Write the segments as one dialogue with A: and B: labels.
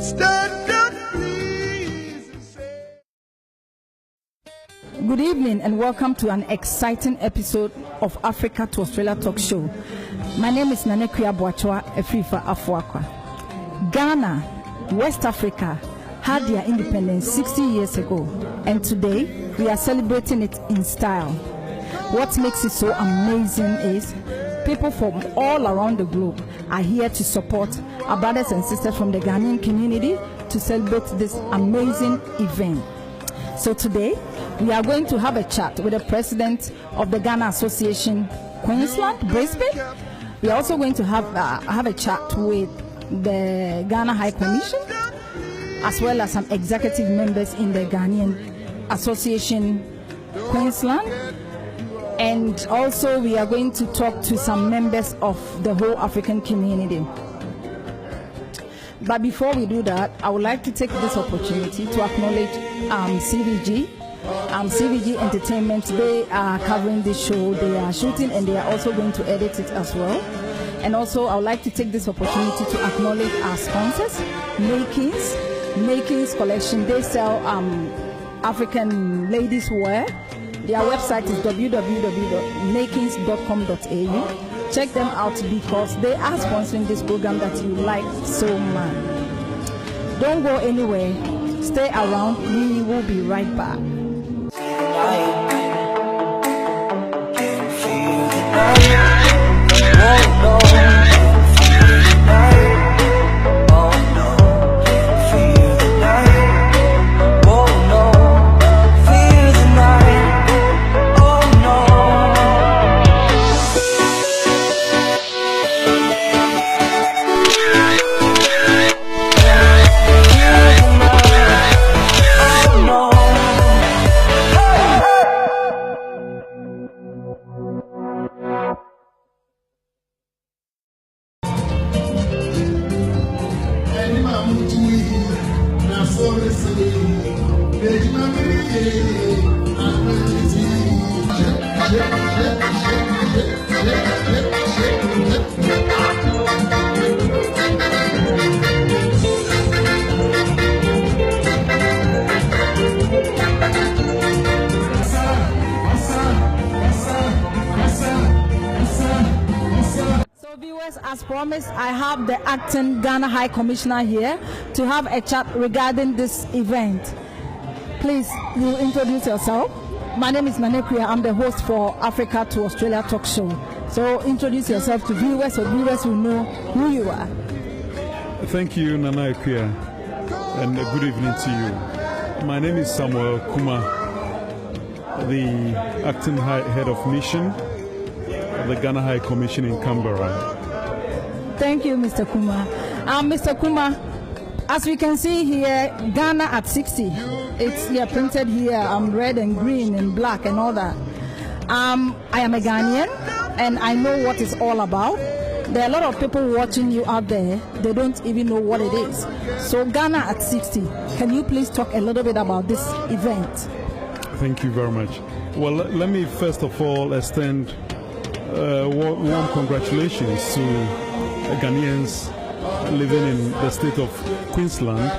A: Stand up, please, and say.
B: Good evening and welcome to an exciting episode of Africa to Australia Talk Show. My name is Nanekuya Botchway Efifa Afuakwa. Ghana, West Africa, had their independence 60 years ago, and today we are celebrating it in style. What makes it so amazing is people from all around the globe are here to support our brothers and sisters from the Ghanaian community to celebrate this amazing event. So today we are going to have a chat with the President of the Ghanaian Association, Queensland, Brisbane. We are also going to have a chat with the Ghana High Commission, as well as some executive members in the Ghanaian Association, Queensland. And also we are going to talk to some members of the whole African community. But before we do that, I would like to take this opportunity to acknowledge CVG. CVG Entertainment, they are covering this show, they are shooting, and they are also going to edit it as well. And also I would like to take this opportunity to acknowledge our sponsors, Makings Collection. They sell African ladies wear. Their website is www.makings.com.au. Check them out because they are sponsoring this program that you like so much. Don't go anywhere. Stay around. We will be right back. As promised, I have the acting Ghana High Commissioner here to have a chat regarding this event. Please, you introduce yourself. My name is Nanekuya. I'm the host for Africa to Australia Talk Show. So introduce yourself to viewers so viewers will know who you are.
C: Thank you, Nanekuya, and good evening to you. My name is Samuel Kumah, the acting head of mission of the Ghana High Commission in Canberra.
B: Thank you, Mr. Kumah. Mr. Kumah, as we can see here, Ghana at 60. It's here printed here, red and green and black and all that. I am a Ghanaian and I know what it's all about. There are a lot of people watching you out there. They don't even know what it is. So Ghana at 60, can you please talk a little bit about this event?
C: Thank you very much. Well, let me first of all extend warm congratulations to Ghanaians living in the state of Queensland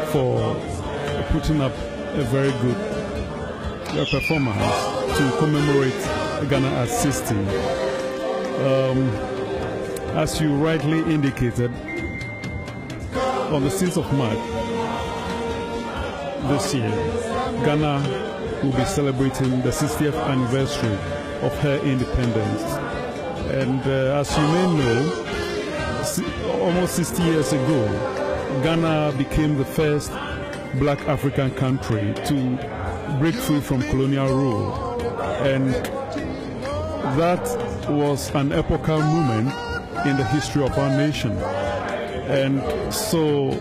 C: for putting up a very good performance to commemorate Ghana at 60. As you rightly indicated, on the 6th of March this year, Ghana will be celebrating the 60th anniversary of her independence. And as you may know, almost 60 years ago, Ghana became the first black African country to break free from colonial rule. And that was an epochal moment in the history of our nation. And so,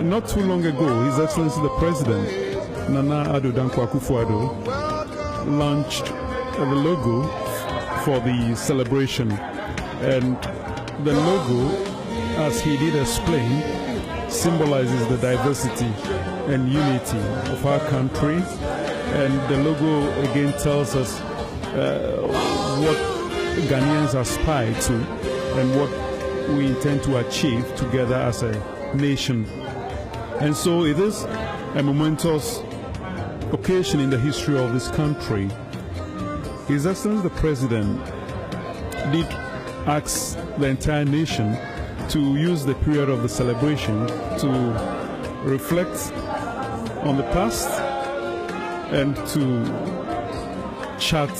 C: not too long ago, His Excellency the President, Nana Addo Dankwa Akufo-Addo, launched the logo for the celebration. And the logo, as he did explain, symbolizes the diversity and unity of our country. And the logo again tells us what Ghanaians aspire to and what we intend to achieve together as a nation And so it is a momentous occasion in the history of this country. His Excellency the President did ask the entire nation to use the period of the celebration to reflect on the past and to chart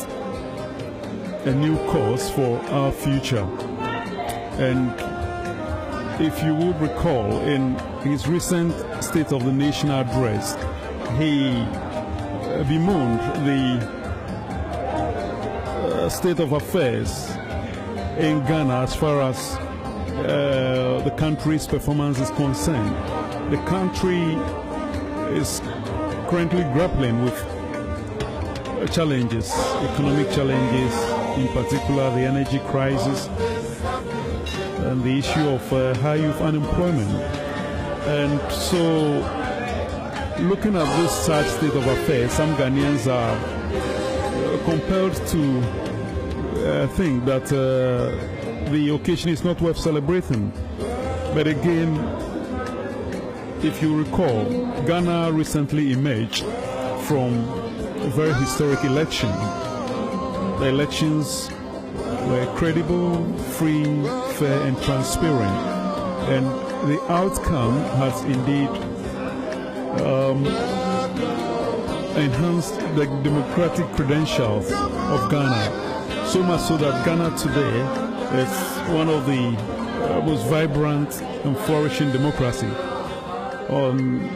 C: a new course for our future. And if you would recall, in his recent State of the Nation address, he bemoaned the state of affairs in Ghana as far as the country's performance is concerned. The country is currently grappling with challenges, economic challenges, in particular the energy crisis and the issue of high youth unemployment. And so, looking at this sad state of affairs, some Ghanaians are compelled to think that the occasion is not worth celebrating. But again, if you recall, Ghana recently emerged from a very historic election. The elections were credible, free, fair, and transparent. And the outcome has indeed enhanced the democratic credentials of Ghana. So much so that Ghana today is one of the most vibrant and flourishing democracy on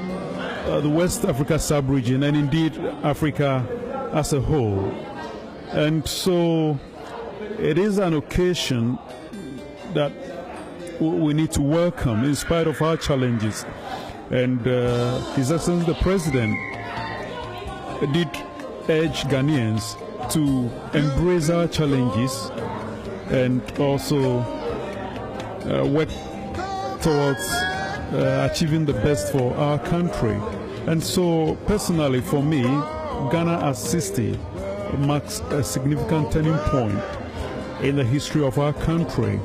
C: the West Africa sub-region and indeed Africa as a whole. And so it is an occasion that we need to welcome in spite of our challenges. And His Excellency the President did urge Ghanaians to embrace our challenges and also work towards achieving the best for our country. And so personally for me, Ghana at 60 marks a significant turning point in the history of our country.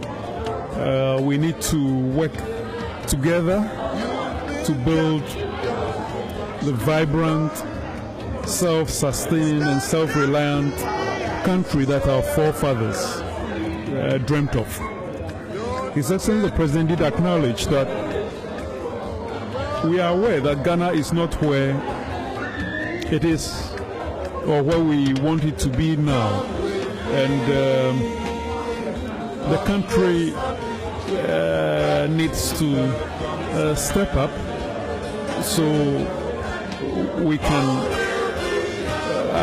C: We need to work together to build the vibrant, self-sustaining and self-reliant country that our forefathers dreamt of. His Excellency the President did acknowledge that we are aware that Ghana is not where it is or where we want it to be now. And the country needs to step up so we can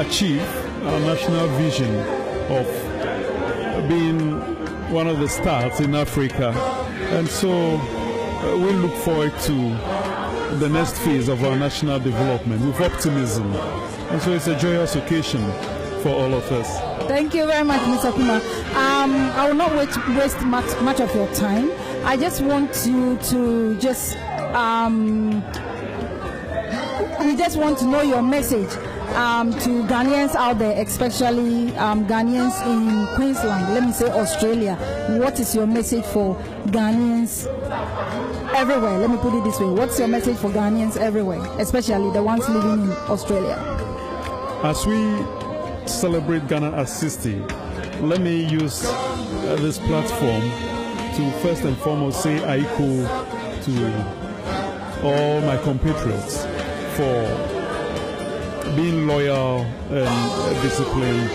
C: achieve our national vision of being one of the stars in Africa. And so we look forward to the next phase of our national development with optimism. And so it's a joyous occasion for all of us.
B: Thank you very much, Mr. Kumah. I will not waste much of your time. I just want you to we just want to know your message to Ghanaians out there, especially Ghanaians in Queensland, let me say Australia. What is your message for Ghanaians everywhere? Let me put it this way. What's your message for Ghanaians everywhere, especially the ones living in Australia?
C: As we celebrate Ghana at 60, let me use this platform to first and foremost say I equal to all my compatriots for being loyal and disciplined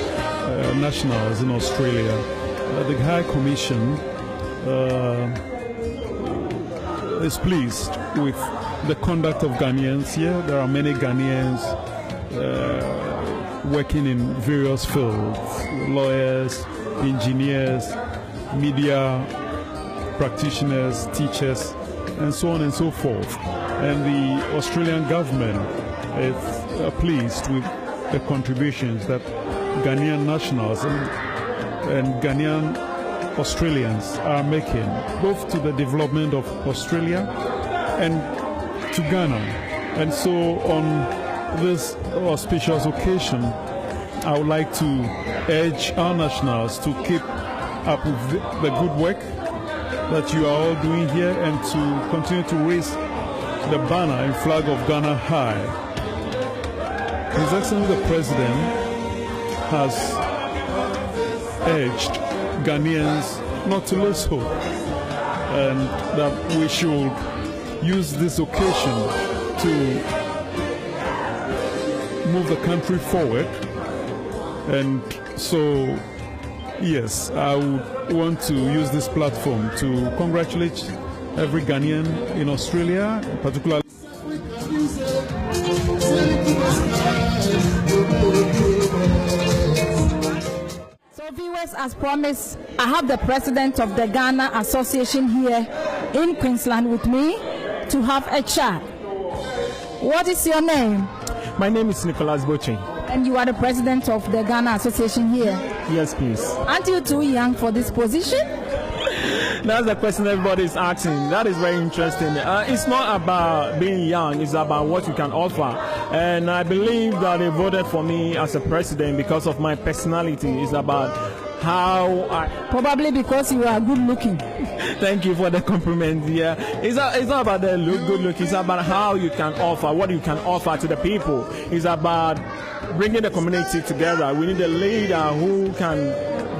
C: nationals in Australia. The High Commission is pleased with the conduct of Ghanaians here. There are many Ghanaians working in various fields, lawyers, engineers, media practitioners, teachers, and so on and so forth. And the Australian government is pleased with the contributions that Ghanaian nationals and Ghanaian Australians are making, both to the development of Australia and to Ghana. And so on this auspicious occasion, I would like to urge our nationals to keep up with the good work that you are all doing here and to continue to raise the banner and flag of Ghana high. His Excellency the President has urged Ghanaians not to lose hope, and that we should use this occasion to move the country forward. And so, yes, I would want to use this platform to congratulate every Ghanaian in Australia, particularly.
B: So viewers, as promised, I have the president of the Ghana Association here in Queensland with me to have a chat. What is your name?
D: My name is Nicholas Botchway.
B: And you are the president of the Ghana Association here.
D: Yes, please.
B: Aren't you too young for this position?
D: That's the question everybody is asking. That is very interesting. It's not about being young, it's about what you can offer. And I believe that they voted for me as a president because of my personality. It's about how I...
B: Probably because you are good looking.
D: Thank you for the compliment. Yeah, it's not about the good look. It's about how you can offer, what you can offer to the people. It's about bringing the community together. We need a leader who can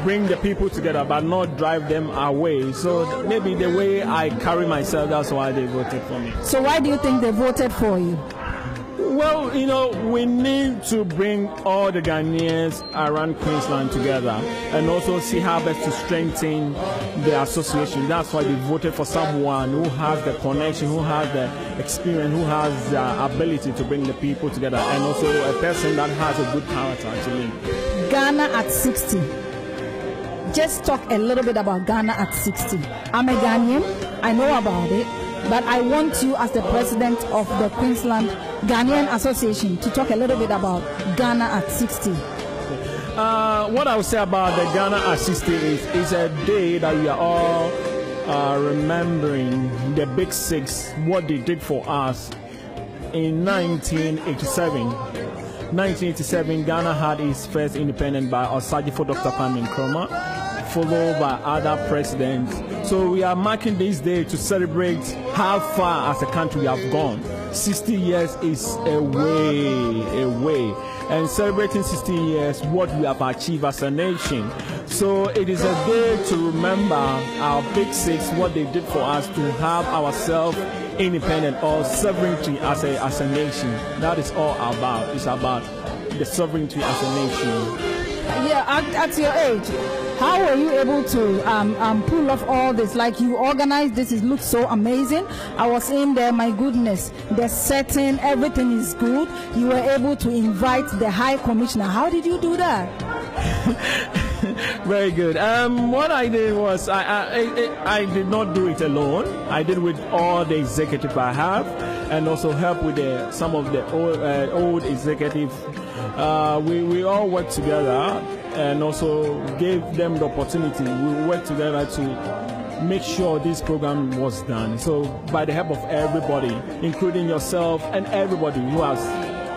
D: bring the people together but not drive them away. So maybe the way I carry myself, that's why they voted for me.
B: So why do you think they voted for you?
D: Well, we need to bring all the Ghanaians around Queensland together and also see how best to strengthen the association. That's why they voted for someone who has the connection, who has the experience, who has the ability to bring the people together, and also a person that has a good character to lead.
B: Ghana at 60. Just talk a little bit about Ghana at 60. I'm a Ghanaian, I know about it, but I want you as the president of the Queensland Ghanaian Association to talk a little bit about Ghana at 60.
D: What I would say about the Ghana at 60 is a day that we are all remembering the Big Six, what they did for us in 1987. 1987, Ghana had its first independence by Osajifo Dr. Kwame Nkrumah, followed by other presidents. So we are marking this day to celebrate how far as a country we have gone. 60 years is a way. And celebrating 60 years, what we have achieved as a nation. So it is a day to remember our Big Six, what they did for us to have ourselves independent or sovereignty as a nation. That is all about. It's about the sovereignty as a nation.
B: Yeah, at your age, how were you able to pull off all this? Like, you organized this, it looks so amazing. I was in there, my goodness, the setting, everything is good. You were able to invite the High Commissioner. How did you do that?
D: Very good. What I did was I did not do it alone. I did with all the executive I have, and also help with some of the old executive. We all worked together and also gave them the opportunity. We worked together to make sure this program was done. So by the help of everybody, including yourself and everybody who has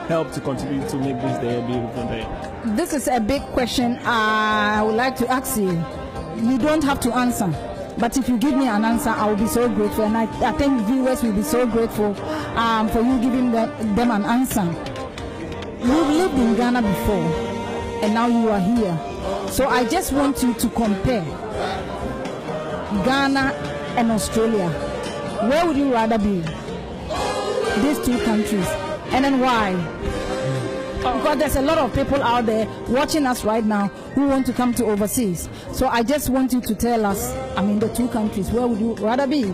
D: helped to contribute to make this day a beautiful day.
B: This is a big question I would like to ask you. You don't have to answer, but if you give me an answer, I will be so grateful, and I think viewers will be so grateful for you giving them an answer. You've lived in Ghana before, and now you are here. So I just want you to compare Ghana and Australia. Where would you rather be? These two countries. And then why? Because there's a lot of people out there watching us right now who want to come to overseas. So I just want you to tell us, the two countries, where would you rather be?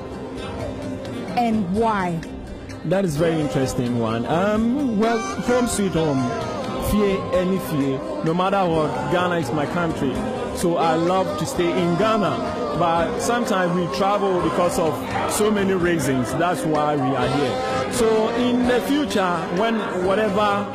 B: And why?
D: That is very interesting one. Well, home sweet home. Fear any fear. No matter what, Ghana is my country. So I love to stay in Ghana. But sometimes we travel because of so many reasons. That's why we are here. So in the future, when whatever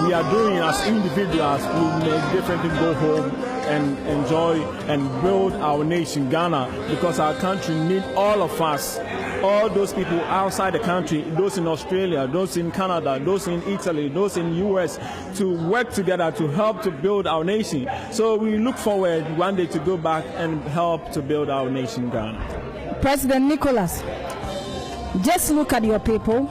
D: we are doing as individuals, we may definitely go home and enjoy and build our nation, Ghana, because our country needs all of us. All those people outside the country, those in Australia, those in Canada, those in Italy, those in US, to work together to help to build our nation. So we look forward one day to go back and help to build our nation, Ghana.
B: President Nicholas, just look at your people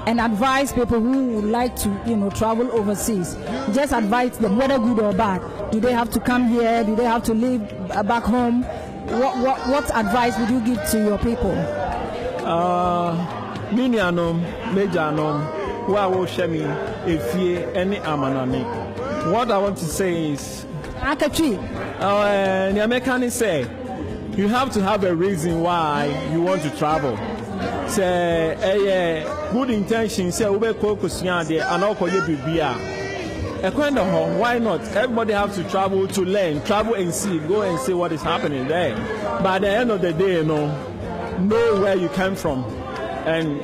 B: and advise people who would like to, travel overseas. Just advise them, whether good or bad. Do they have to come here? Do they have to live back home? What advice would you give to your people?
D: Mini anom, major anom, where will share me if ye any amanami. What I want to say is,
B: Akachi.
D: The American say you have to have a reason why you want to travel. Say good intention. Say ube kokusiya de anoko ye bibia. Why not? Everybody has to travel to learn, travel and see, go and see what is happening there. But at the end of the day, know where you came from and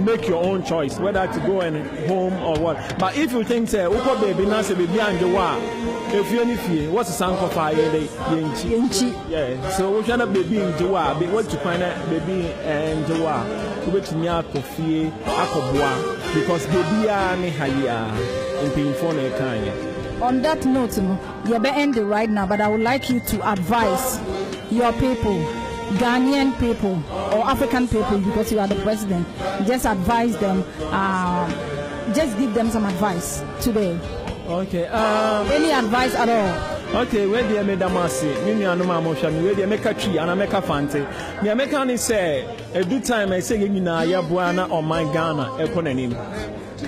D: make your own choice, whether to go and home or what. But if you think, say, Uko baby, Nancy, baby, and the if you any what's the sound of fire? Yeah, so we cannot baby in Joa, but what to find out baby and Joa, which near coffee, Akoboa, because baby are Nihaya in Pinfone Kanya.
B: On that note, you're ending right now, but I would like you to advise your people, Ghanaian people or African people, because you are the president. Just advise them, just give them some advice today.
D: Okay.
B: Any advice at all?
D: Okay, where the Medamasi, Mini Anuma Motion, where the Meka tree and America Fante. The American say, a good time I say, Yabuana or my Ghana, Economy.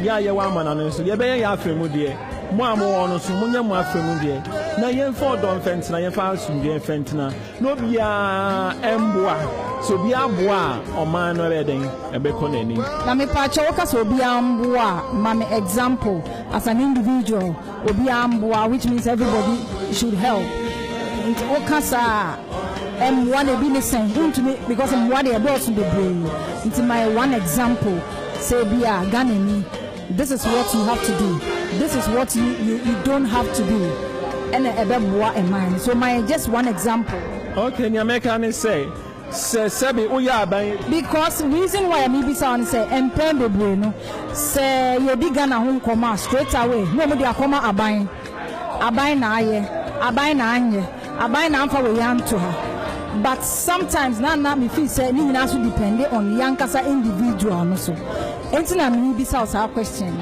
D: Ya woman and so, ya Femudie. Mwamo ono so munya mo afremudie na yemfo don fentina yemfa asumdie fentina no bia emboa so bia boa oman no reden ebeko nani
B: na me pa che woka so bia amboa ma me example as an individual obi amboa, which means everybody should help into okasa one e be listen to me because I'm what they about to be brain into my one example say bia Ghanaian. This is what you have to do. This is what you don't have to do. And a mind. So my just one example.
D: Okay, American say
B: because reason why I maybe sound say empembe bueno say you dig Ghana home come straight away. No me dia come aban na aye, aban na anye, aban na amfa we yam to her. But sometimes na me feel say ni na so depend on yankasa individual no so. Enti na me bi sa our question.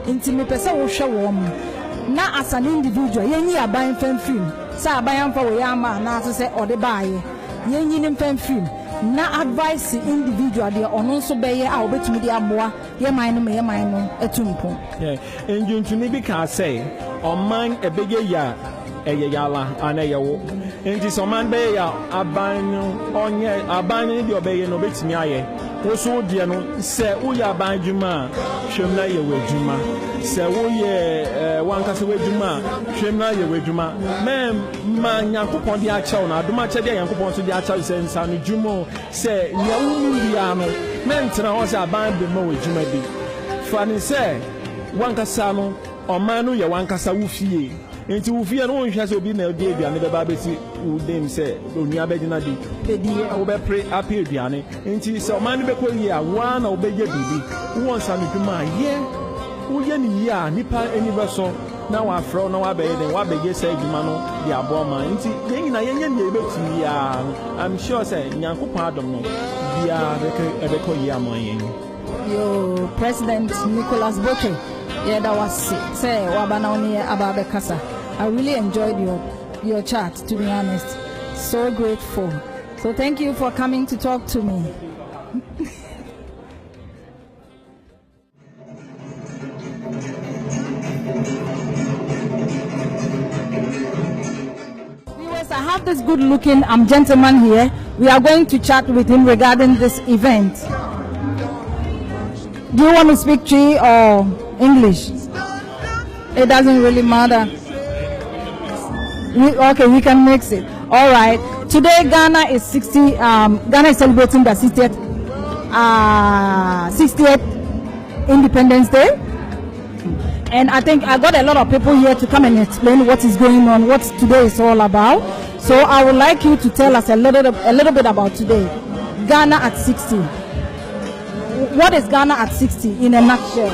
B: Enti me pese wo hwe wo mu. Na as an individual yenyi aban famfim. Sa aban amfa we yam na so say ode baaye. Yenyi nim famfim. Na advice individual de ono so beye a obetumi de aboa ye man no etumpo.
D: Yeah. Enju ntuni bi ka say oman ebege ya eyeyala anayewo. Enti so man be ya aban onye aban de obeye no betumi aye. Woso de no se uya ban djuma hwemna ye wadjuma se wo ye wankase wadjuma hwemna ye wadjuma mem ma Nyankopon de achew na adoma che de Nyankopon so de achew se nsa no djumo se nyawu bia no mentra ho se aban be ma wadjuma bi fani se wankasa no oman no ye wankasa wo fie enti wo fie no wo hwase obi na de aduane be ba beti wo dem se onua be gina di wo be pre api aduane enti se oman be ko yi a wa na wo be ye bibi wo nsa no dwuma ye wo ye ni yi a nipa eni be so na wa afro na wa be ye den wa be ye se dwuma no di abo ma enti yen na yen ye ni be tu yi a I'm sure say Nyankopon adom no bia be ko yi amon yen
B: yo President Nicholas Botchway. Yeah, that was say wabana oni ababe kasa. I really enjoyed your chat, to be honest. So grateful. So thank you for coming to talk to me. Viewers, I have this good-looking gentleman here. We are going to chat with him regarding this event. Do you want to speak Twi or English? It doesn't really matter. Okay, we can mix it. All right. Today, Ghana is Ghana is celebrating the 60th Independence Day, and I think I got a lot of people here to come and explain what is going on, what today is all about. So I would like you to tell us a little bit about today. Ghana at 60. What is Ghana at 60 in a nutshell?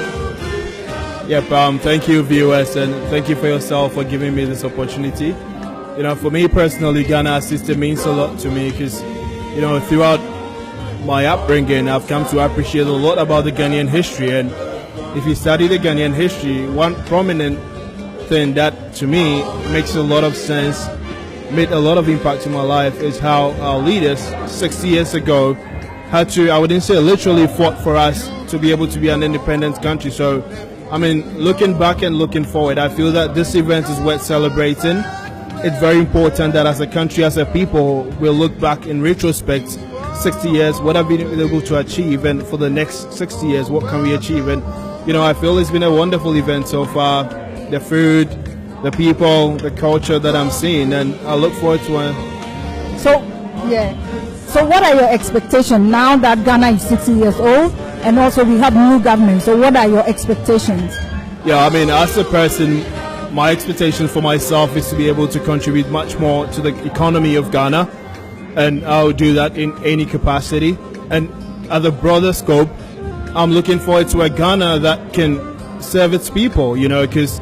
E: Yep, thank you viewers, and thank you for yourself for giving me this opportunity. You know, for me personally, Ghana at 60 means a lot to me because, you know, throughout my upbringing, I've come to appreciate a lot about the Ghanaian history. And if you study the Ghanaian history, one prominent thing that to me makes a lot of sense, made a lot of impact in my life, is how our leaders 60 years ago had to, I wouldn't say literally, fought for us to be able to be an independent country. So, I mean, looking back and looking forward, I feel that this event is worth celebrating. It's very important that as a country, as a people, we'll look back in retrospect, 60 years, what have we been able to achieve, and for the next 60 years, what can we achieve? And, you know, I feel it's been a wonderful event so far. The food, the people, the culture that I'm seeing, and I look forward to it.
B: So what are your expectations now that Ghana is 60 years old, and also we have new government? So what are your expectations?
E: Yeah, I mean, as a person, my expectation for myself is to be able to contribute much more to the economy of Ghana, and I'll do that in any capacity. And at the broader scope, I'm looking forward to a Ghana that can serve its people, you know, because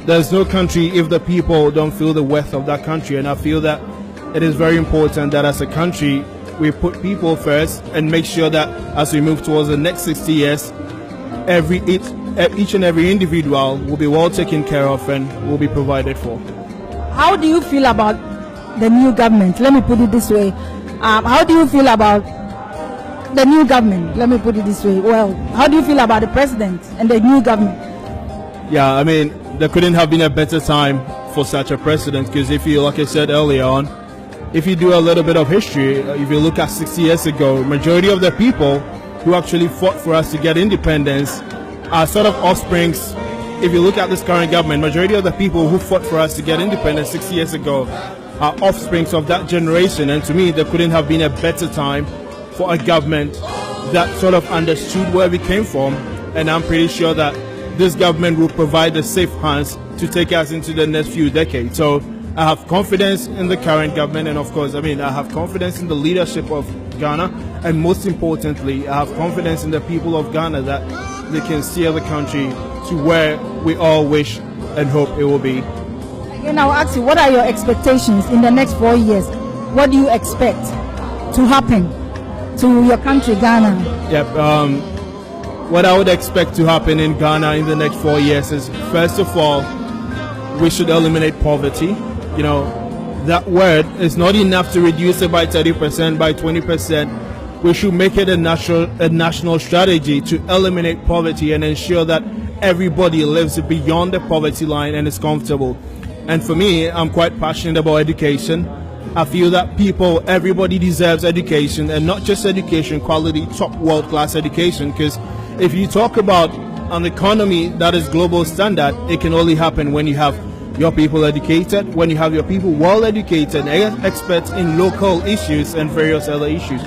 E: there's no country if the people don't feel the worth of that country. And I feel that it is very important that as a country, we put people first and make sure that as we move towards the next 60 years, each and every individual will be well taken care of and will be provided for.
B: How do you feel about the new government? Let me put it this way. How do you feel about the new government? Let me put it this way. Well, how do you feel about the president and the new government?
E: Yeah, I mean, there couldn't have been a better time for such a president, because if you, like I said earlier on, if you do a little bit of history, if you look at 60 years ago, majority of the people who actually fought for us to get independence are sort of offsprings. If you look at this current government, majority of the people who fought for us to get independence 60 years ago are offsprings of that generation. And to me, there couldn't have been a better time for a government that sort of understood where we came from. And I'm pretty sure that this government will provide the safe hands to take us into the next few decades. So I have confidence in the current government, and of course, I mean, I have confidence in the leadership of Ghana, and most importantly, I have confidence in the people of Ghana that they can steer the country to where we all wish and hope it will be.
B: Again, I'll ask you, what are your expectations in the next 4 years? What do you expect to happen to your country, Ghana?
E: Yep. What I would expect to happen in Ghana in the next 4 years is, first of all, we should eliminate poverty. You know, that word is not enough to reduce it by 30%, by 20%. We should make it a national strategy to eliminate poverty and ensure that everybody lives beyond the poverty line and is comfortable. And for me, I'm quite passionate about education. I feel that everybody deserves education, and not just education, quality, top world-class education, because if you talk about an economy that is global standard, it can only happen when you have your people educated, when you have your people well educated, experts in local issues and various other issues.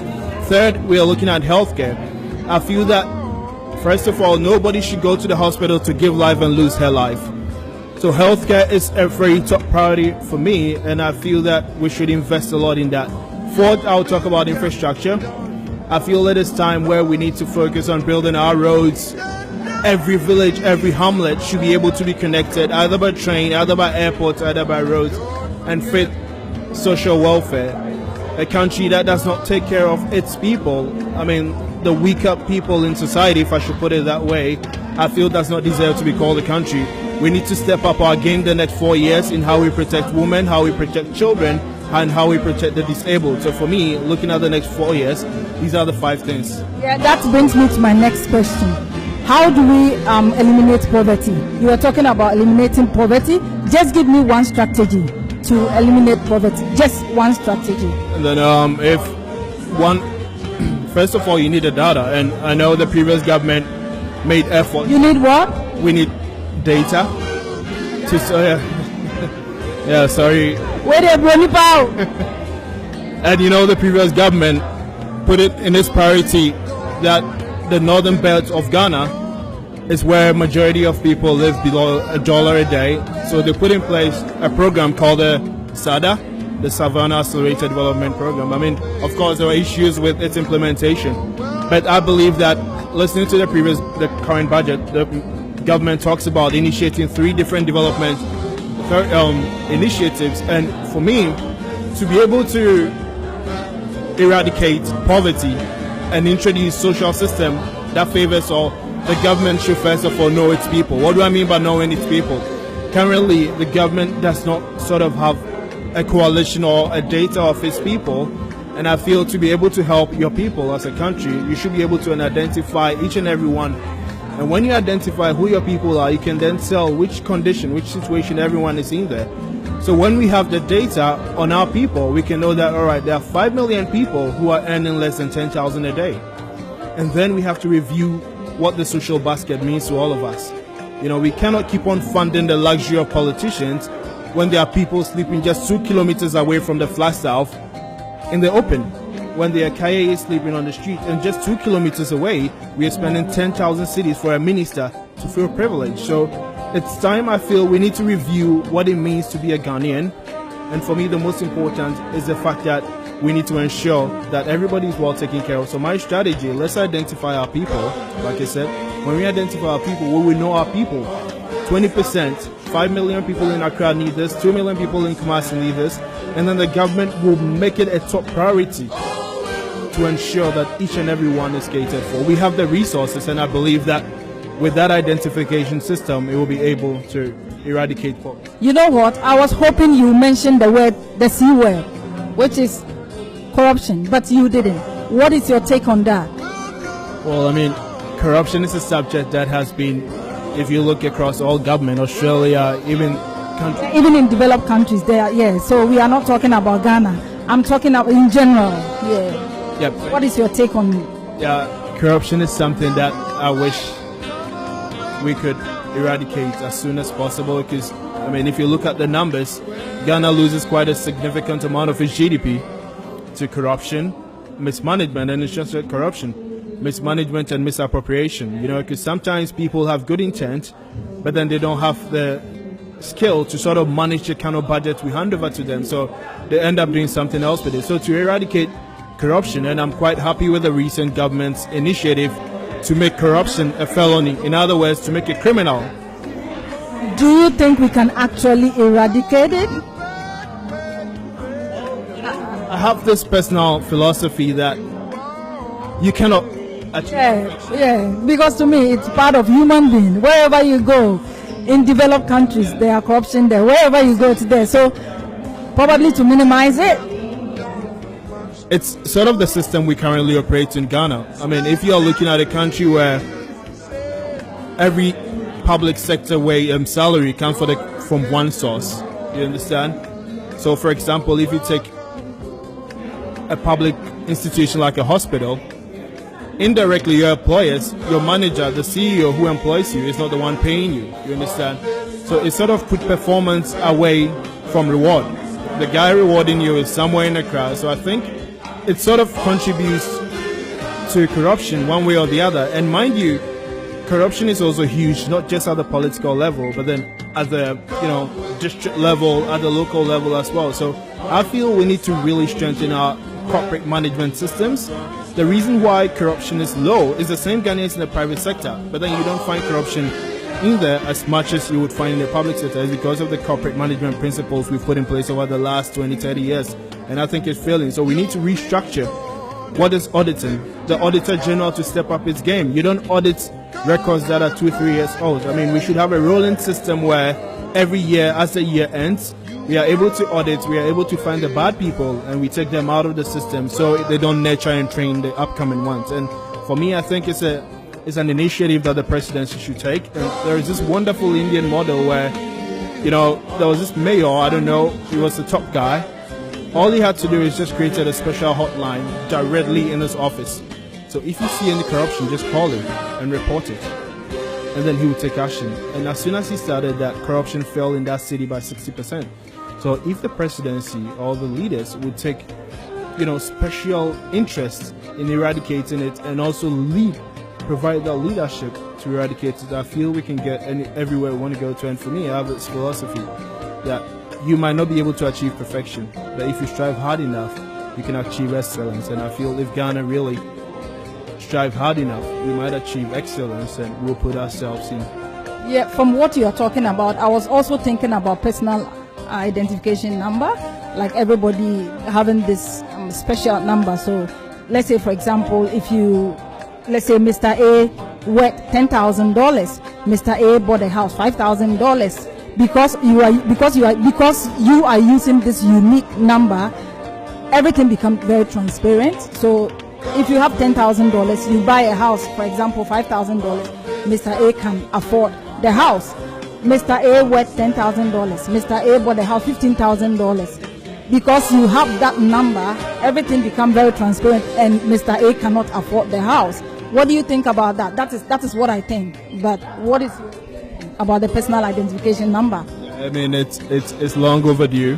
E: Third, we are looking at healthcare. I feel that, first of all, nobody should go to the hospital to give life and lose her life. So healthcare is a very top priority for me, and I feel that we should invest a lot in that. Fourth, I'll talk about infrastructure. I feel it is time where we need to focus on building our roads. Every village, every hamlet should be able to be connected, either by train, either by airports, either by roads, and fit social welfare. A country that does not take care of its people, I mean, the weaker people in society, if I should put it that way, I feel does not deserve to be called a country. We need to step up our game the next 4 years in how we protect women, how we protect children, and how we protect the disabled. So for me, looking at the next 4 years, these are the 5 things.
B: Yeah, that brings me to my next question. How do we eliminate poverty? You were talking about eliminating poverty. Just give me one strategy to eliminate poverty. Just one strategy.
E: And then first of all, you need the data. And I know the previous government made effort.
B: You need what?
E: We need data. Yeah, sorry.
B: Where they bring it out?
E: And you know, the previous government put it in its priority that the northern belt of Ghana is where majority of people live below $1 a day. So they put in place a program called the SADA, the Savannah Accelerated Development Program. I mean, of course, there are issues with its implementation, but I believe that listening to the current budget, the government talks about initiating 3 different development initiatives, and for me, to be able to eradicate poverty, and introduce social system that favors all, the government should first of all know its people. What do I mean by knowing its people? Currently, the government does not sort of have a coalition or a data of its people, and I feel to be able to help your people as a country, you should be able to identify each and every one. And when you identify who your people are, you can then tell which condition, which situation everyone is in there. So when we have the data on our people, we can know that, all right, there are 5 million people who are earning less than 10,000 a day. And then we have to review what the social basket means to all of us. You know, we cannot keep on funding the luxury of politicians when there are people sleeping just 2 kilometers away from the Flagstaff in the open. When the Akaye is sleeping on the street, and just 2 kilometers away, we are spending 10,000 cities for a minister to feel privileged. So it's time, I feel, we need to review what it means to be a Ghanaian. And for me, the most important is the fact that we need to ensure that everybody is well taken care of. So my strategy, let's identify our people. Like I said, when we identify our people, we will know our people. 20%, 5 million people in Accra need this, 2 million people in Kumasi need this, and then the government will make it a top priority to ensure that each and every one is catered for. We have the resources, and I believe that with that identification system, it will be able to eradicate poverty.
B: You know what? I was hoping you mentioned the C word, which is corruption, but you didn't. What is your take on that?
E: Well, I mean, corruption is a subject that has been, if you look across all government, Australia, even countries.
B: Even in developed countries, there, yeah. So we are not talking about Ghana. I'm talking about in general. Yeah.
E: Yep.
B: What is your take on?
E: Yeah, corruption is something that I wish we could eradicate as soon as possible, because, I mean, if you look at the numbers, Ghana loses quite a significant amount of its GDP to corruption, mismanagement, and it's just corruption, mismanagement and misappropriation, you know, because sometimes people have good intent, but then they don't have the skill to sort of manage the kind of budget we hand over to them, so they end up doing something else with it. So to eradicate corruption, and I'm quite happy with the recent government's initiative to make corruption a felony, in other words, to make it criminal.
B: Do you think we can actually eradicate it?
E: I have this personal philosophy that you cannot achieve.
B: Yeah, because to me it's part of human being. Wherever you go, in developed countries, there are corruption there. Wherever you go, it's there. So probably to minimize it.
E: It's sort of the system we currently operate in Ghana. I mean, if you're looking at a country where every public sector salary comes from one source, you understand? So, for example, if you take a public institution like a hospital, indirectly your employers, your manager, the CEO who employs you is not the one paying you, you understand? So it sort of put performance away from reward. The guy rewarding you is somewhere in the crowd. So I think it sort of contributes to corruption one way or the other. And mind you, corruption is also huge, not just at the political level, but then at the district level, at the local level as well. So I feel we need to really strengthen our corporate management systems. The reason why corruption is low is the same Ghanaians in the private sector, but then you don't find corruption in there as much as you would find in the public sector. It's because of the corporate management principles we've put in place over the last 20-30 years. And I think it's failing. So we need to restructure what is auditing. The Auditor General to step up its game. You don't audit records that are 2-3 years old. I mean, we should have a rolling system where every year, as the year ends, we are able to audit, we are able to find the bad people, and we take them out of the system so they don't nurture and train the upcoming ones. And for me, I think it's an initiative that the presidency should take. And there is this wonderful Indian model where, there was this mayor, I don't know, he was the top guy. All he had to do is just create a special hotline directly in his office. So if you see any corruption, just call him and report it. And then he would take action. And as soon as he started that, corruption fell in that city by 60%. So if the presidency or the leaders would take, special interest in eradicating it and also provide that leadership to eradicate it, I feel we can get everywhere we want to go to. And for me, I have this philosophy that you might not be able to achieve perfection, but if you strive hard enough, you can achieve excellence. And I feel if Ghana really strive hard enough, we might achieve excellence, and we'll put ourselves in.
B: Yeah, from what you are talking about, I was also thinking about personal identification number, like everybody having this special number. So let's say, for example, let's say Mr. A worth $10,000, Mr. A bought a house $5,000, because you are using this unique number, everything becomes very transparent. So if you have $10,000, you buy a house, for example, $5,000, Mr. A can afford the house. Mr. A worth $10,000, Mr. A bought a house $15,000. Because you have that number, everything becomes very transparent, and Mr. A cannot afford the house. What do you think about that? That is what I think. But what is about the personal identification number?
E: I mean, it's long overdue.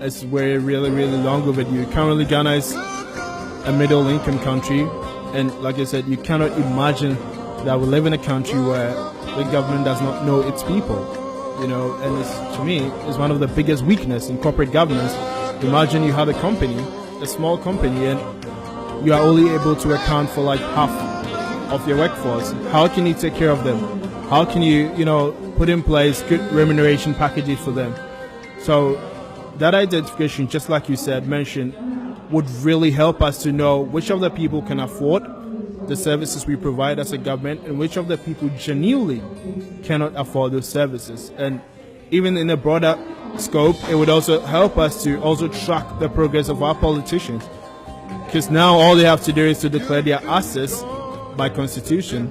E: It's very, really, really long overdue. Currently, Ghana is a middle-income country, and like I said, you cannot imagine that we live in a country where the government does not know its people. You know, and to me, it's one of the biggest weaknesses in corporate governance. Imagine you have a company, a small company, and you are only able to account for like half of your workforce. How can you take care of them? How can you put in place good remuneration packages for them? So that identification, just like you said, mentioned, would really help us to know which of the people can afford the services we provide as a government and which of the people genuinely cannot afford those services. And even in a broader scope, it would also help us to also track the progress of our politicians, because now all they have to do is to declare their assets by constitution,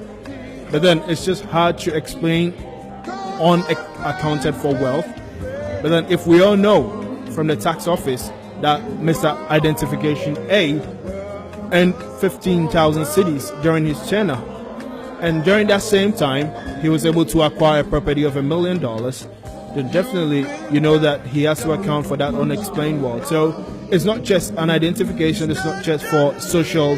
E: but then it's just hard to explain unaccounted for wealth. But then if we all know from the tax office that Mr. Identification A earned 15,000 cedis during his tenure, and during that same time he was able to acquire a property of $1 million, then definitely you know that he has to account for that unexplained wealth. So it's not just an identification, it's not just for social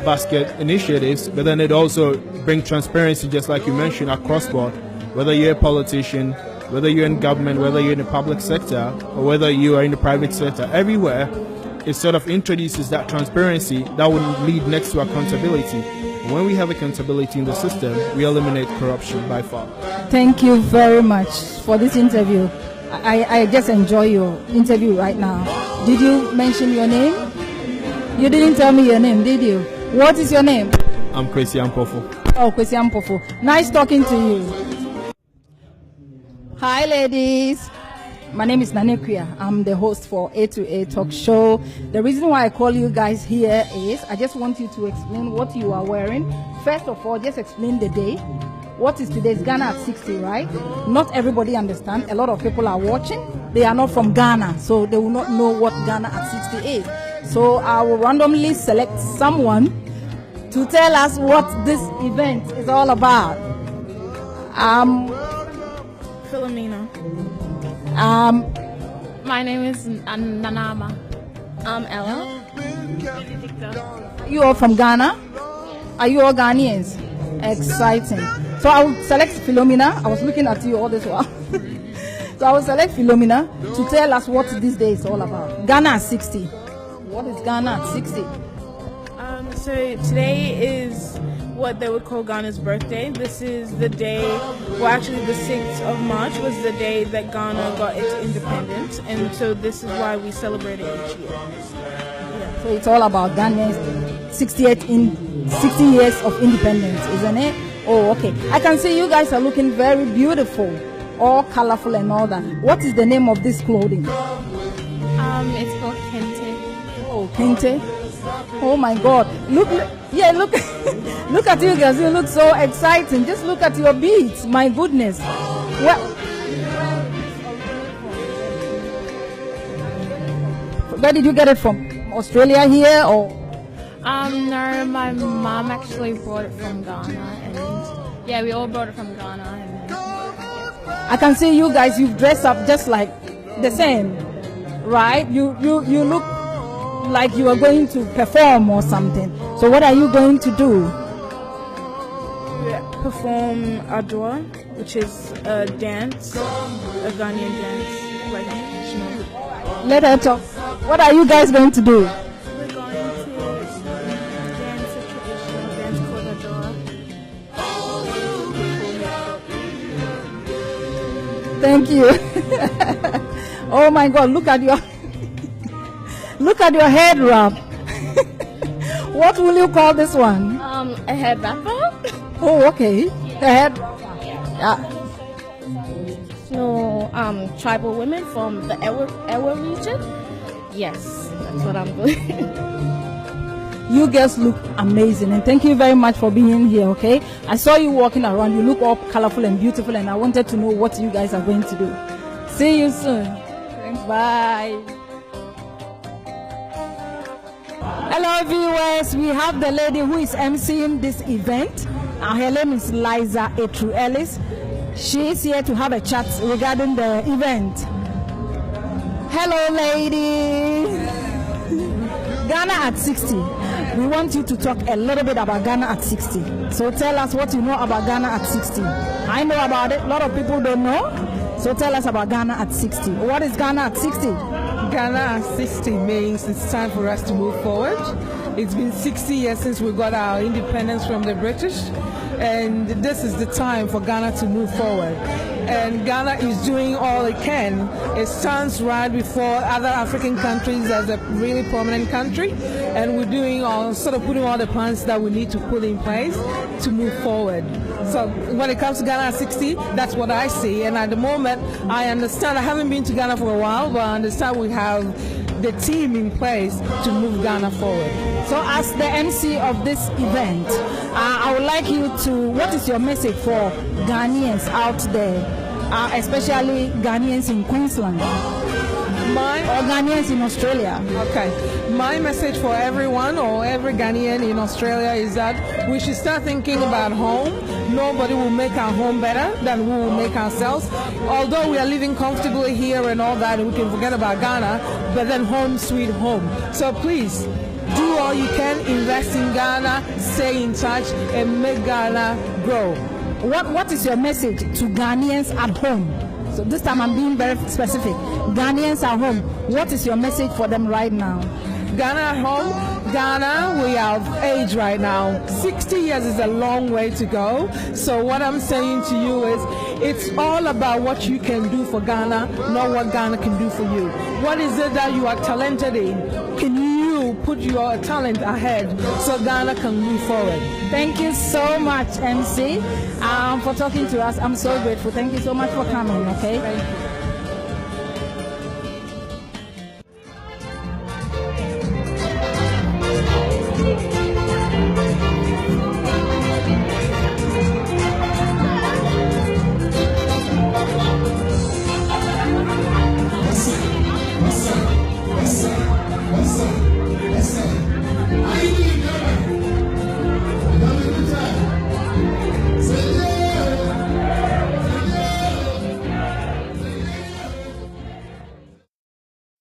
E: basket initiatives, but then it also brings transparency, just like you mentioned, across board, whether you're a politician, whether you're in government, whether you're in the public sector, or whether you are in the private sector. Everywhere it sort of introduces that transparency that would lead next to accountability. When we have accountability in the system, we eliminate corruption by far.
B: Thank you very much for this interview. I just enjoy your interview right now. Did you mention your name? You didn't tell me your name, did you? What is your name?
E: I'm Kwesi Ampofo.
B: Oh, Kwesi Ampofo. Nice talking to you. Hi, ladies. My name is Nanekuya. I'm the host for A to A Talk Show. The reason why I call you guys here is I just want you to explain what you are wearing. First of all, just explain the day. What is today? It's Ghana at 60, right? Not everybody understands. A lot of people are watching. They are not from Ghana, so they will not know what Ghana at 60 is. So I will randomly select someone to tell us what this event is all about.
F: Philomena. My name is Nanama. I'm Ella.
B: You all from Ghana? Are you all Ghanaians? Exciting. So I will select Philomena. I was looking at you all this while. So I will select Philomena to tell us what this day is all about. Ghana at 60. What is Ghana at 60?
F: So today is what they would call Ghana's birthday. This is the day, well actually the 6th of March was the day that Ghana got its independence, and so this is why we celebrate it each year.
B: Yeah. So it's all about Ghana's 60 years of independence, isn't it? Oh, okay. I can see you guys are looking very beautiful, all colorful and all that. What is the name of this clothing?
F: It's called Kente.
B: Oh, Kente. Oh my God! Look look at you guys. You look so exciting. Just look at your beads. My goodness. Well, where did you get it from? Australia here or?
F: No, my mom actually brought it from Ghana, and yeah, we all brought it from Ghana. And
B: I can see you guys. You've dressed up just like the same, right? You look like you are going to perform or something. So what are you going to do?
F: Perform Adwa, which is a dance, a Ghanaian dance, like traditional.
B: Let her talk. What are you guys going to do?
F: We're going to dance a traditional dance called Adwa.
B: Thank you. Oh my God! Look at your head wrap. What will you call this one?
F: A head wrapper.
B: Oh, okay. A head.
F: Tribal women from the Ewa region. Yes, that's what I'm doing.
B: You girls look amazing, and thank you very much for being here, okay? I saw you walking around. You look all colorful and beautiful, and I wanted to know what you guys are going to do. See you soon. Thanks, bye. Hello, viewers. We have the lady who is emceeing this event. Her name is Liza Etru Ellis. She is here to have a chat regarding the event. Hello, lady. Ghana at 60. We want you to talk a little bit about Ghana at 60. So tell us what you know about Ghana at 60. I know about it. A lot of people don't know. So tell us about Ghana at 60. What is Ghana at 60?
G: Ghana at 60 means it's time for us to move forward. It's been 60 years since we got our independence from the British, and this is the time for Ghana to move forward. And Ghana is doing all it can. It stands right before other African countries as a really prominent country, and we're doing putting all the plans that we need to put in place to move forward. So when it comes to Ghana at 60, that's what I see. And at the moment, I understand, I haven't been to Ghana for a while, but I understand we have the team in place to move Ghana forward.
B: So as the MC of this event, I would like you to, what is your message for Ghanaians out there, especially Ghanaians in Queensland or Ghanaians in Australia?
G: Okay. My message for everyone or every Ghanaian in Australia is that we should start thinking about home. Nobody will make our home better than we will make ourselves. Although we are living comfortably here and all that, we can forget about Ghana, but then home sweet home. So please, do all you can, invest in Ghana, stay in touch, and make Ghana grow.
B: What is your message to Ghanaians at home? So this time I'm being very specific. Ghanaians at home, what is your message for them right now?
G: Ghana at home, Ghana, we are of age right now. 60 years is a long way to go. So what I'm saying to you is, it's all about what you can do for Ghana, not what Ghana can do for you. What is it that you are talented in? Can you put your talent ahead so Ghana can move forward?
B: Thank you so much, MC, for talking to us. I'm so grateful. Thank you so much for coming, okay?
G: Thank you.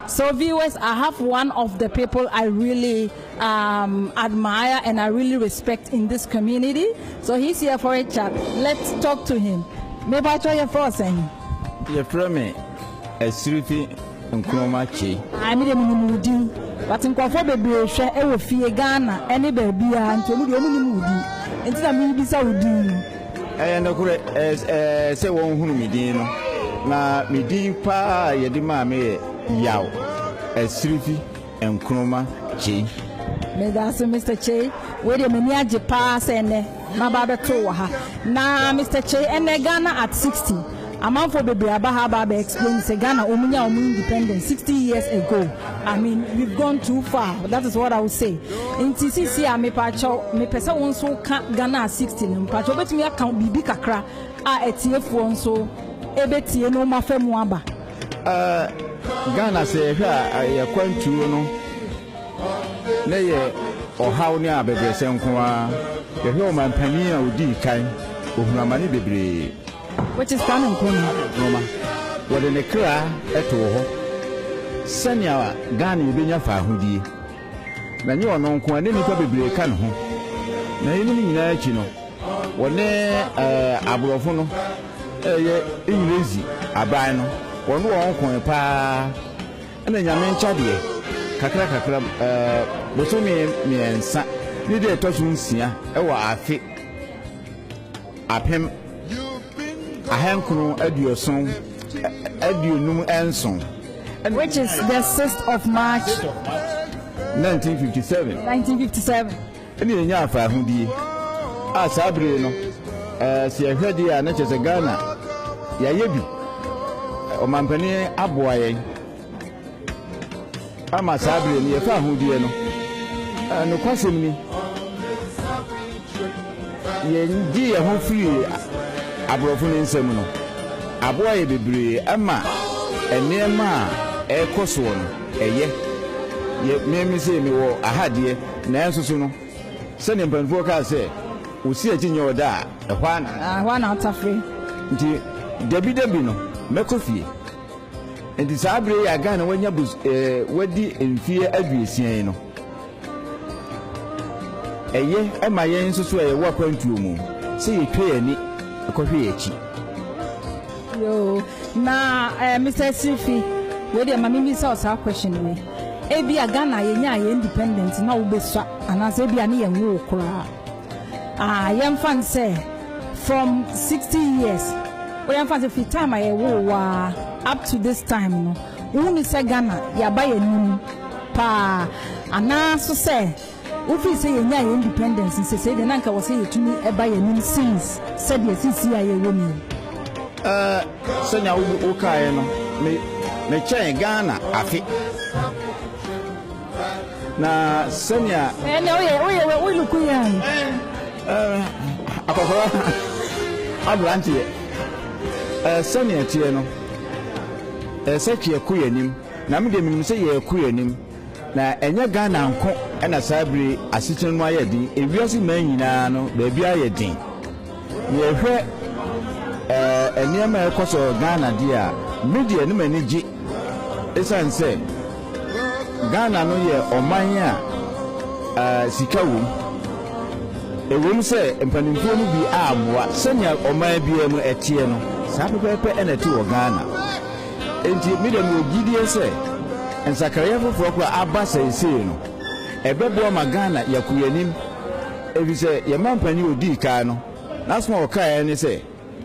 B: So viewers, I have one of the people I really admire and I really respect in this community. So he's here for a chat. Let's talk to him. Maybe I try your first name.
H: Your friend, a Srifi and Chromachi.
B: I need a minimum, but in Quafo baby, share a fee Ghana, any baby, and to me, until I mean, this I would do.
H: I know as say one whom me dino. Na me din pa yedima me yaw a Srifi and Chroma Chi.
B: Me that's Mr. Che. Wait a minute, je pass and my baba to her. Now, Mr. Che, and Ghana at 60. A month for baby Ababa explains Ghana Omunya independence 60 years ago. I mean, we've gone too far. That is what I would say. In TCC, I me pacho, me pesa one so Ghana at 60. Pacho, but me account bibi kakra a TF one so. Ebeti no mafemu aba.
H: Ghana say ya kwantu no. Na ye ohaw ni abebrese nko a. Ye he o man pani a odi kan. Ohunamani bebre.
B: Which is Kwame
H: Nkrumah. Wode ne kra eto ho. Sanya Ghana obenya fa ahodie. Na nye ono nko a ne nipa bebre kan ho. Na yinu ni nyina achi no. Wone abrofo no English aban no wonu won kon pa na nyame nchade kakra bosomi miensa ni de tosu nsia e wa afi apem ahenkunu aduoson aduonum enson,
B: which is the 6th of March
H: 1957. ɛne yɛnya afa ahodie a saa bere no sɛ yɛhwɛ deɛ a na kyerɛ sɛ Ghana yɛayɛ bi ɔmampani aboa yɛn ama saa bere no yɛfa ahodie no nokwasɛm ni yɛngye yɛn ho firi aborɔfo no nsɛm no aboa yɛ bebree ama nneɛma a ɛrekɔ soɔ no ɛyɛ mmemme sɛ mewɔ ahadeɛ nanso so no sɛne mpanimfoɔ kaa sɛ osi akyi nyɛ ɔda a
B: ɛhɔ na ɔtafere
H: nti dabi no mɛkɔ fie nti saa bere yɛ Ghana wanya wadi mfie 60 no ɛyɛ ɛma yɛn nso so ɛyɛ wɔ akwantuo mu sɛ yɛtwa yɛn ani ɛkɔhwɛ yɛn akyi
B: yo na Mr. Sifi we dey mama mi say osa question we ebi a Ghana yenya ye independent na wo besua anase ebi ani ye nwo kura yem fan say from 60 years we yem fan say fi time aye wo wa up to this time no wo ni say Ghana ya ba ye nim pa ana so say wo fi say yenya ye independence say de nanka wo say yetumi e ba ye nim since said ye since aye wo mi
H: sɛnya wo kae no me kyɛn Ghana afe na sɛnya
B: we look yan
H: akɔkɔrɔ abranteɛ sɛnya tie no sɛ kɔ yɛnim na me de menim sɛ yɛ kɔ yɛnim na ɛnyɛ Ghana nko ɛna saa bere asekyerɛ no ayɛ den ewiase man nyinaa no baabi ayɛ den yɛhwɛ nneɛma ɛkɔ so Ghana deɛ a media no mani gye ɛsiane sɛ Ghana no yɛ ɔman a sika wom ɛwom sɛ mpanimfoɔ no bi ammoa sɛnea ɔman biara mu ɛteɛ no saa pɛpɛpɛ ɛna ɛte wɔ Ghana enti media no ɔgyidie sɛ nsakraeɛ foforɔ kora aba sɛesei no ɛbɛboa ma Ghana yɛkɔ yɛnim ɛfiri sɛ yɛma mpani ɔdii kaa no nasoma ɔkaeɛ ne sɛ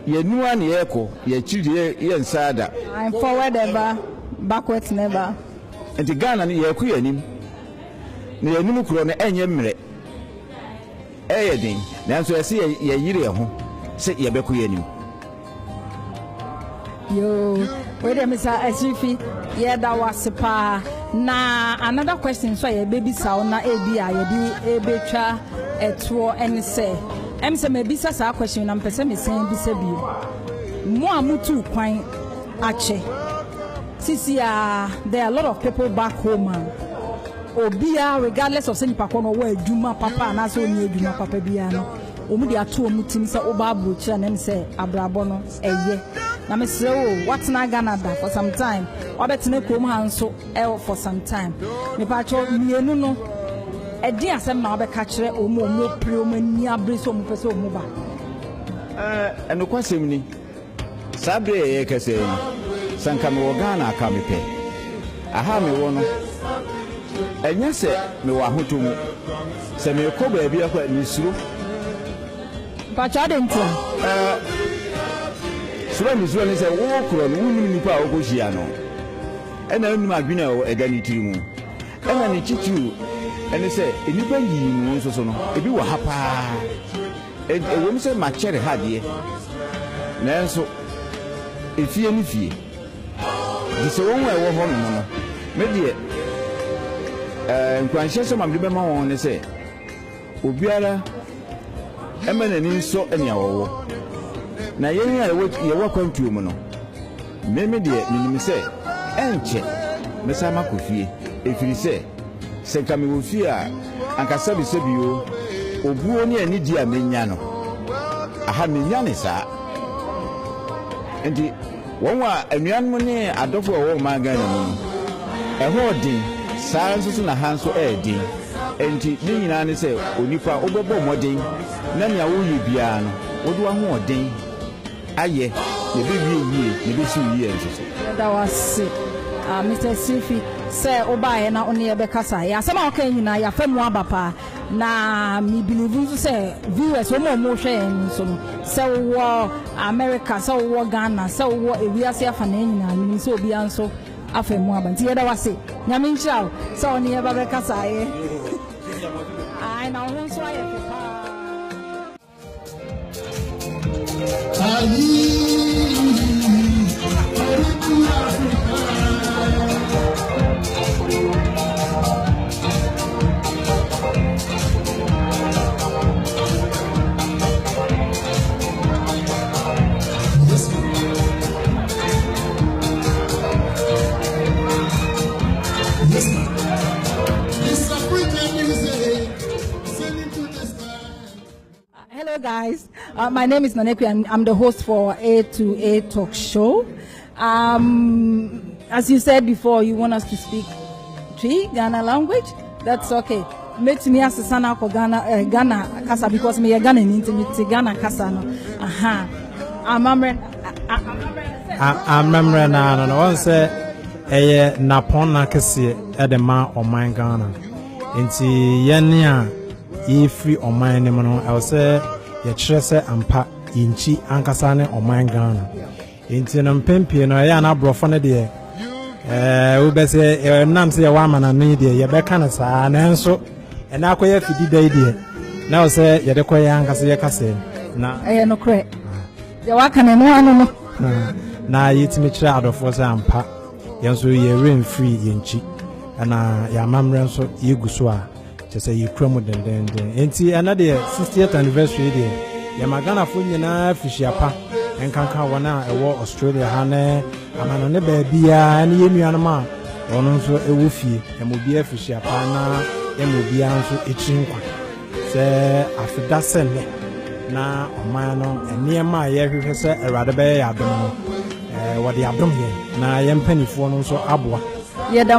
H: yenua ne yeko ye chiri ye nsada
B: I'm forward ever backward never
H: enti Ghana ne yeko yanim ne yanim kuro ne enye mre eyedin nanso ese ye yire ho se ye beko yanim
B: yo we dem Mr. Asifi ye da wasepa na another question so ye baby saw na ebi a ye di ebetwa eto ene se say maybe sa question na mpese me sen bi se bi mo amutu kwan ache sisi there are a lot of people back home obia regardless of say nipa ko no wa adwuma papa na so oni adwuma papa bia no omu de ato omu tim say oba abrochira na me say abrabo no eye na me say o what na Ghana da for some time obetene kom ha nso for some time me pa cho mienu no edi asem na obeka kire omo pre omo ni abre so omo pese omo ba
H: enokwasem ni sabe ye kese ni sanka me wo Ghana aka me pe aha me wo no enya se me wo ahoto mu se me ko ba bia kwa ni suro
B: pa cha de ntia
H: suro ni se wo kro no wuni nipa a okohia no ena enu adwena o ega ni tiri mu ena ni chichiu ene se enipa yi mu nso so no ebi wo ha pa ewom se ma chere ha de nanso efie ni fie di se won ewo ho no no me de nkwanhye so mamde be ma won ne se obiara emene ni nso ene awowo na yen ya yewo kwantuo mu no me de minim se enche me sa makofie efiri se senka me wo fie a ankasa bi se bio obuo ne ani di a menya no aha menya ne saa enti won wa anuan mu ne adofo wo ma Ghana mu eho din saa nso na ha nso din enti ne nyina ne se onipa obebo modin na ne awo yi bia no wodo ho odin aye ne be wie ne be si wie nso
B: that was Mr. Sifi say obaye na oni ebe kasa ya sama oka nyina ya famu abapa na mi believe say viewers o mo hwe nso no say wo America say wo Ghana say wo ewiase afa na nyina ni so obi anso afamu abanti yeda wase nyame nchira say oni ebe kasa ye ai na ho nso Hello, guys. My name is Nanekwi, and I'm the host for A2A Talk Show. As you said before, you want us to speak Twi Ghana language. That's okay. Met me as a son of Ghana Kasa because me a Ghana intimate Ghana Kasa. Aha. I'm
I: remember now. No one say a napona kesi edema or my Ghana. Inti yenia ye free or my name. I will say ye trese ampa inchi ankasane or my Ghana. Inti nampempi no ya na brofone de. We be say nam say wa man na need ye be kana sa na enso e na akoye fidi dai de na say ye de koye ankasa ye kase na
B: no kre ye wa kana no anu no
I: na yitimi kire adofo say ampa ye nso ye rain free ye nchi na ya mamre nso ye guso a che say ye kram den enti anade 60th anniversary de ye magana fo nyina fishiapa enkanka wana ewo Australia ha ne amano ne ba bia ne yenua ma ono nso ewo fie emobi afishia pa na emobi anso echinkwa se afida sene na oman no eniema ye hwehwe se erade be ya dom wode adom ye na ye mpanifo no nso aboa
B: ye da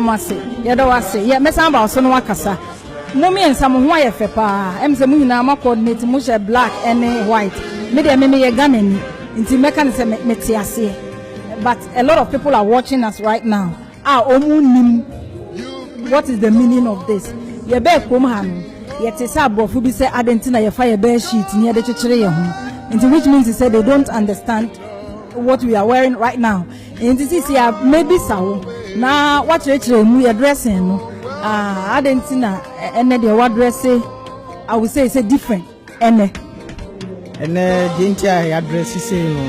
B: wase ye mesamba oso no wakasa mumi ensa mo ho aye fe pa emse mu nyina ma coordinate mu she black and white me de me ye Ghana ni nti meka ne metiase. But a lot of people are watching us right now. What is the meaning of this? Ye be kom ha no ye te say abrofu bi say adentina ye fire bear sheet near the chichere ye ho. Into which means he said they don't understand what we are wearing right now. Into this year maybe so na what chichere mu ye dressing no adentina ene de what dress I would say it's a different ene
J: dintia ya dress say no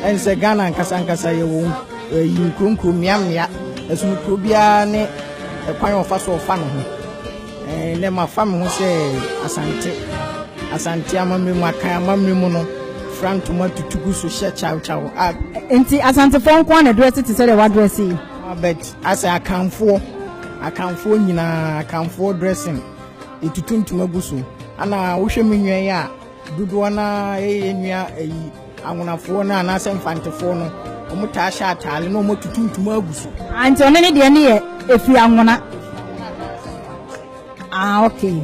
J: en se Ghana nkasa ye wo yinkrunku miamia esu probia ne kwan ofa so ofa no ho ne ma fam ho se asante amamre mu akan amamre mu no frank tomato tugu so she chaw
B: enti asante fon kwan na dress ti say the what dress yi
J: bet asa akanfo nyina akanfo dressing etutuntum aguso ana wo hwe menwen ya dudu na enua anwonafo na na semfantefo no omuta sha atale no motutuntum aguso
B: anti onene de ne ye efi anwona okay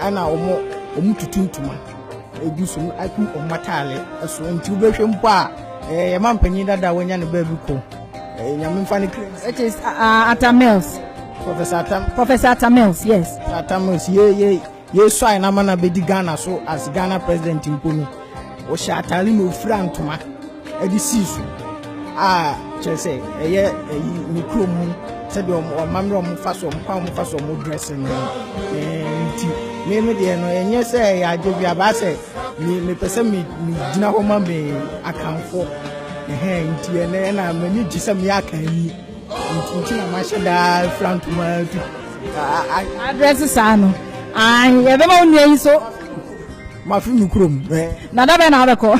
J: ana omututuntum eguso aku omatale so nti ubehwe mpo a mampanyi dada wonya ne ba bi ko nyamemfa ne
B: it is Atamels Professor Atamels yes
J: Atamels ye so ai na mana bedi Ghana so as Ghana president imponu o sha atale no frantuma edi sisu chese eye ni kromu se de o mamre o faso mo dressing nti me de no enye se ya ajebi abase me pese me gina ho ma me akanfo nti ene na mani gise me akan yi nti na ma sheda frantuma
B: address sano ye be ma unye so
J: ma fi mi krom
B: na da be na abeko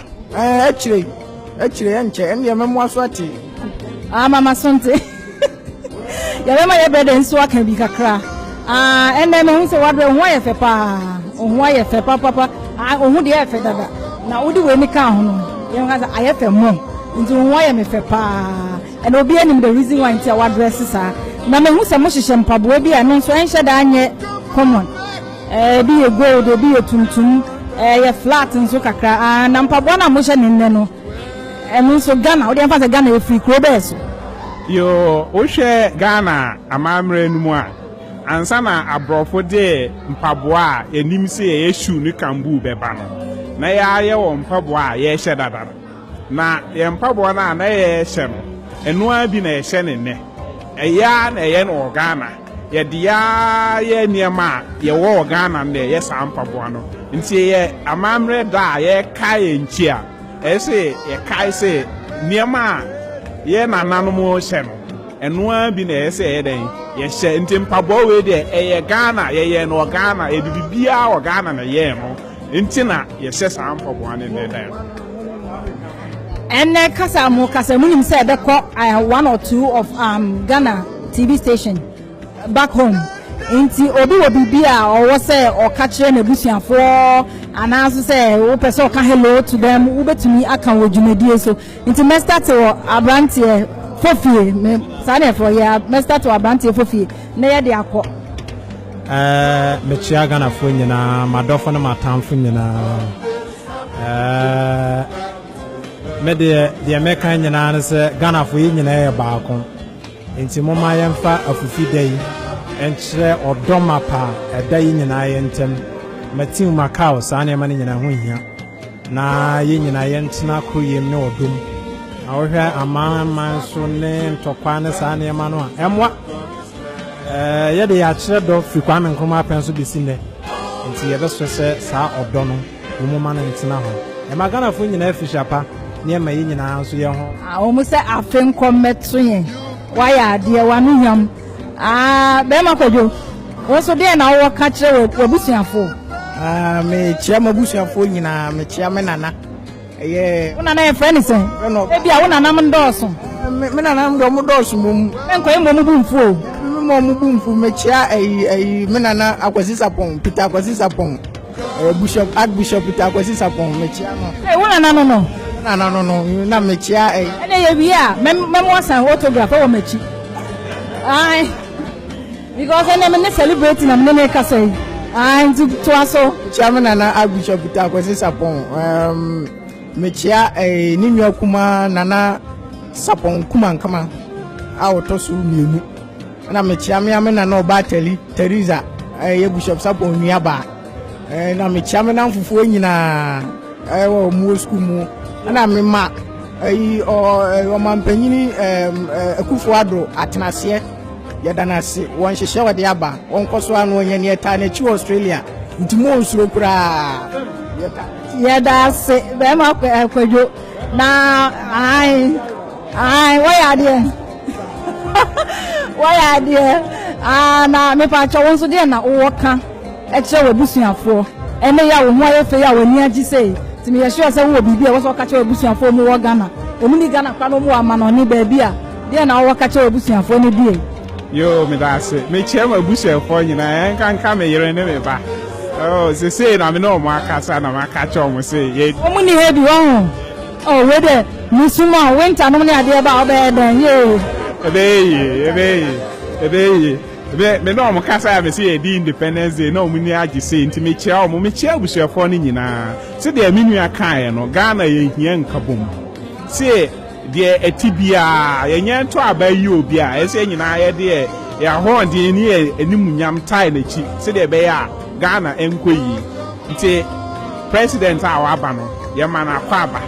J: achire enche ene memo aso ati
B: mama sonte ye be ma ye be de nso aka bi kakra ene me hu se wadre ho ye fe pa papa ohu de ye fe dada na odi we ni ka ho no ye nga aye fe mo nti ho ye me fe pa and obi anim the reason why nti wadre sisa na me hu se mo hihye mpaboa bi eno nso enhye da anye common bi ye gold bi ye tuntum ye flat nso kakra na mpaboa na mo hye nenne no eno nso Ghana odi emfa se Ghana e free kro be so
D: yo o hwe Ghana amamre numu a ansa na abrofo de mpaboa enim se ye shoe ni kambu beba no na ya ye wo mpaboa ye hye dada na ye mpaboa na ye hye no eno abi na ye hye nenne eya na ye no Ghana ye dia ye niema ye wo Ghana na ye sa mpaboa no nti ye amamre da ye kai enchi a
K: ɛsɛ yɛkae sɛ nneɛma a yɛ nananom hyɛ no ɛnoa bi na ɛsɛ yɛ dɛn yɛhyɛ nti mpaboa wei deɛ ɛyɛ Ghana yɛyɛ no wɔ Ghana ɛbibi biara wɔ Ghana na yɛyɛ no nti na yɛhyɛ saa mpaboa ne dɛn
B: And kasa munim said the one or two of Ghana TV station back home. Inti obi will be bia or say or catch a busian for and as say person can hello to them ube to me I can with you so into master to Abrantie Fofi Sane for ya master to Abrantie Fofi near the aqua.
I: Mechia Ghana Funyana, Madofana Matam Funyana. The American Yanana Ghana for Yin Balcon. Into Mama Yamfa of Fufi Day and share or Domapa a day in an item. Matin Macau, Sanya Mani in a Hunya. Na Yin and I entina Kuyim no doom. Our hair a man so named Topana Sanya Manoa. And what? Yeah, they are shared of requirement come up and so be seen there. And see, that's just a Sa O'Donnell, woman and Tinaho. Am I gonna find an F near my union house? I
B: almost said I think come met swinging. Why are dear one yum? Bema Kojo. Also, then I will catch her with Bussian for.
J: Me chairman Bussian for you, me chairman Anna. Yeah, when I have friends, maybe I want a naman Dawson. Men I'm Dawson, and Quaimo for. Mumfu mechia a menana aquasisapon, Peter aquasisapon, Bishop Archbishop Peter aquasisapon, mechia.
B: Hey, no,
J: not mechia a memoirs and autograph over mechi. Aye, because I never celebrating a minute say. I to us so, Chairman and Archbishop Peter aquasisapon, mechia a Yaw Kumah Nana Sapon Kuman Kama, our tosu. Na mechiame amena no bateli Teresa Bishop Sapo Niaba na mechiame na mfufuo nyina wo mu school mu na me ma o mampanyini akufo adro atenase yedanase won hyehye wode aba won koso anu onye ne eta na QLD Australia ntimo nsuro kura yedase be ma kwajo na ai why are there why are there na me pa cho won so there na wo ka e kire we busuafo ene ya wo ho ayefe ya wo ni agi sei ti me ye sure say wo bibi e wo so ka kire we busuafo mu wo Ghana omu ni Ghana kwa no mu ama no ni ba bia there na wo ka kire we busuafo ni die
K: yo me da se me kire we busuafo nyina en kan me yere ne me ba oh se sei na me no mo akasa na ma ka kire mo sei ye
B: omu ni he bi wo oh we de musuma winter no ni ade ba oba dan ye
K: me no mo kasa me say di Independence Day no mo ni agi say nti me chia mo me chia busuafo ni nyina se de aminu akan no Ghana ye hia nkabom se de etibia ye nya to abayi obi a ese nyina ye de ya ho de ni animunyam tai na chi se de be ya Ghana enkoyi nti president a waba no ye mana kwaba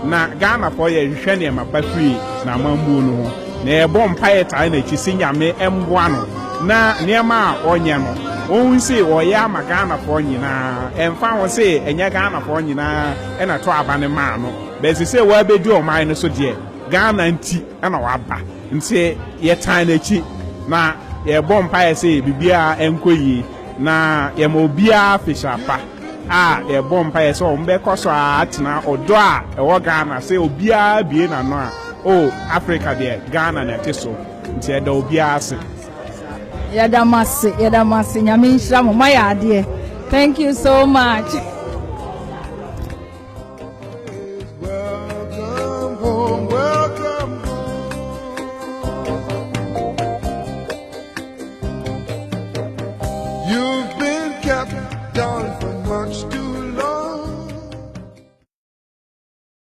K: na Ghana for ye hwehwe ne ma ba free na mambu no ho na ebo mpae tai na chi sinyame emboa no na niema a onye no won se oye ama Ghana for nyina emfa won se enye Ghana for nyina e na to aba ne ma no be se wa be di o man no so de Ghana nti na waba nti ye tai na chi na ye bo mpae se bibia enkoyi na ye mo bia fishapa ye bo mpae se o mbe koso atena odo a e wo Ghana se obia bie na no a oh Africa there Ghana na teso nti eda obia ase
B: yadamase nyame nhira mo mayade thank you so much